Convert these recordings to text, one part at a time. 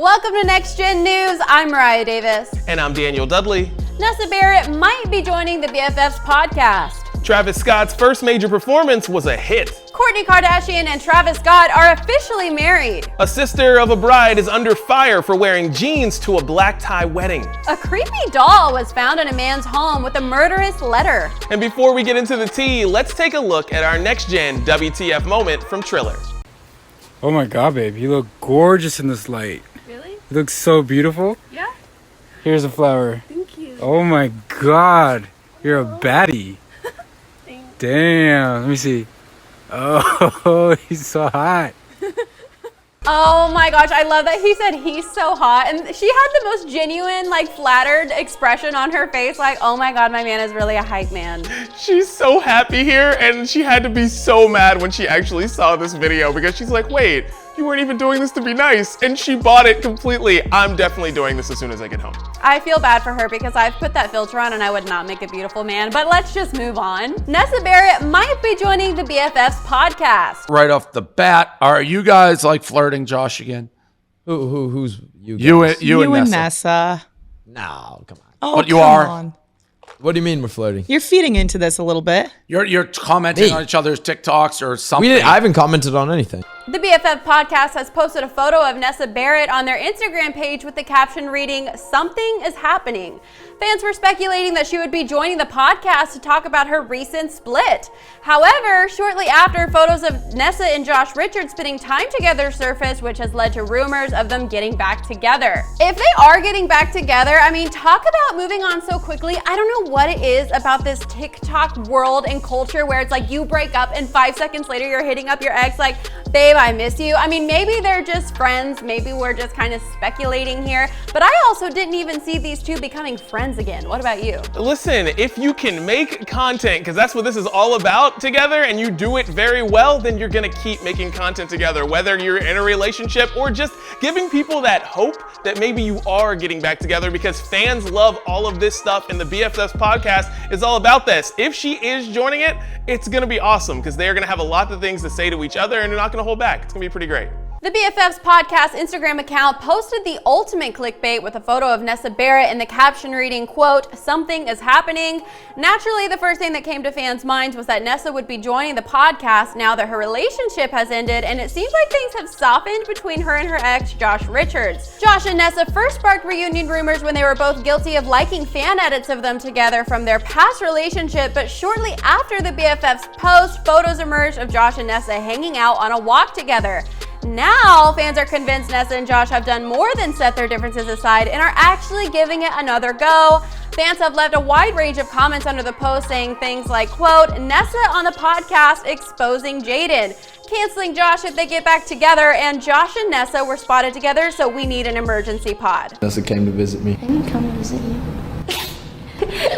Welcome to Next Gen News. I'm Mariah Davis. And I'm Daniel Dudley. Nessa Barrett might be joining the BFF's podcast. Travis Scott's first major performance was a hit. Kourtney Kardashian and Travis Scott are officially married. A sister of a bride is under fire for wearing jeans to a black tie wedding. A creepy doll was found in a man's home with a murderous letter. And before we get into the tea, let's take a look at our Next Gen WTF moment from Triller. Oh my God, babe, you look gorgeous in this light. Really? You look so beautiful. Yeah. Here's a flower. Thank you. Oh my God, you're a baddie. Damn, let me see. Oh, he's so hot. Oh my gosh, I love that he said he's so hot. And she had the most genuine, flattered expression on her face. Like, oh my God, my man is really a hype man. She's so happy here, and she had to be so mad when she actually saw this video because she's like, wait, you weren't even doing this to be nice. And she bought it completely. I'm definitely doing this as soon as I get home. I feel bad for her because I've put that filter on and I would not make a beautiful man, but let's just move on. Nessa Barrett might be joining the BFF's podcast. Right off the bat, are you guys flirting Josh again? Who's you guys? You and Nessa. Nessa. No, come on. Oh, but you are. On. What do you mean we're flirting? You're feeding into this a little bit. You're commenting on each other's TikToks or something. I haven't commented on anything. The BFF podcast has posted a photo of Nessa Barrett on their Instagram page with the caption reading, "Something is happening." Fans were speculating that she would be joining the podcast to talk about her recent split. However, shortly after, photos of Nessa and Josh Richards spending time together surfaced, which has led to rumors of them getting back together. If they are getting back together, talk about moving on so quickly. I don't know what it is about this TikTok world and culture where it's like you break up and 5 seconds later you're hitting up your ex like, babe, I miss you. Maybe they're just friends. Maybe we're just kind of speculating here. But I also didn't even see these two becoming friends again. What about you? Listen, if you can make content, because that's what this is all about together, and you do it very well, then you're gonna keep making content together, whether you're in a relationship or just giving people that hope that maybe you are getting back together, because fans love all of this stuff, and the BFFs podcast is all about this. If she is joining it, it's gonna be awesome, because they're gonna have a lot of things to say to each other, and they're not gonna hold back. It's gonna be pretty great. The BFF's podcast Instagram account posted the ultimate clickbait with a photo of Nessa Barrett and the caption reading, quote, "Something is happening." Naturally, the first thing that came to fans' minds was that Nessa would be joining the podcast now that her relationship has ended, and it seems like things have softened between her and her ex, Josh Richards. Josh and Nessa first sparked reunion rumors when they were both guilty of liking fan edits of them together from their past relationship, but shortly after the BFF's post, photos emerged of Josh and Nessa hanging out on a walk together. Now, fans are convinced Nessa and Josh have done more than set their differences aside and are actually giving it another go. Fans have left a wide range of comments under the post saying things like, quote, "Nessa on the podcast exposing Jaden, canceling Josh if they get back together, and Josh and Nessa were spotted together, so we need an emergency pod." Nessa came to visit me. I didn't come to visit you.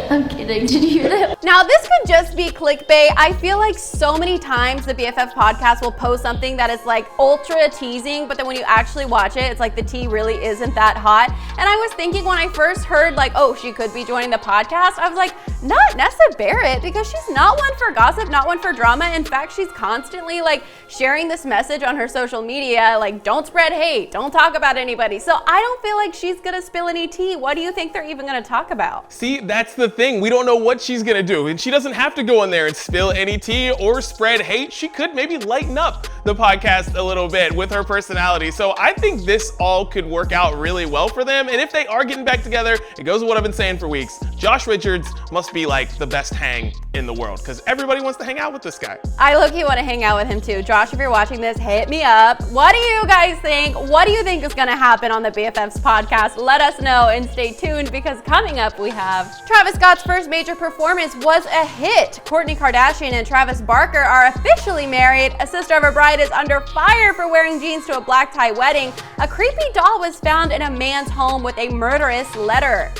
I'm kidding. Did you hear that? Now, this could just be clickbait. I feel like so many times the BFF podcast will post something that is ultra teasing, but then when you actually watch it, it's like the tea really isn't that hot. And I was thinking when I first heard oh, she could be joining the podcast, I was like, not Nessa Barrett, because she's not one for gossip, not one for drama. In fact, she's constantly sharing this message on her social media, don't spread hate, don't talk about anybody. So I don't feel like she's gonna spill any tea. What do you think they're even gonna talk about? See, that's the thing. We don't know what she's gonna do, and she doesn't have to go in there and spill any tea or spread hate. She could maybe lighten up the podcast a little bit with her personality. So I think this all could work out really well for them. And if they are getting back together, it goes with what I've been saying for weeks. Josh Richards must be the best hang in the world, because everybody wants to hang out with this guy. I low-key want to hang out with him too. Josh, if you're watching this, hit me up. What do you guys think? What do you think is gonna happen on the BFFs podcast? Let us know and stay tuned, because coming up we have Travis Scott's first major performance was a hit. Kourtney Kardashian and Travis Barker are officially married. A sister of a bride is under fire for wearing jeans to a black tie wedding. A creepy doll was found in a man's home with a murderous letter.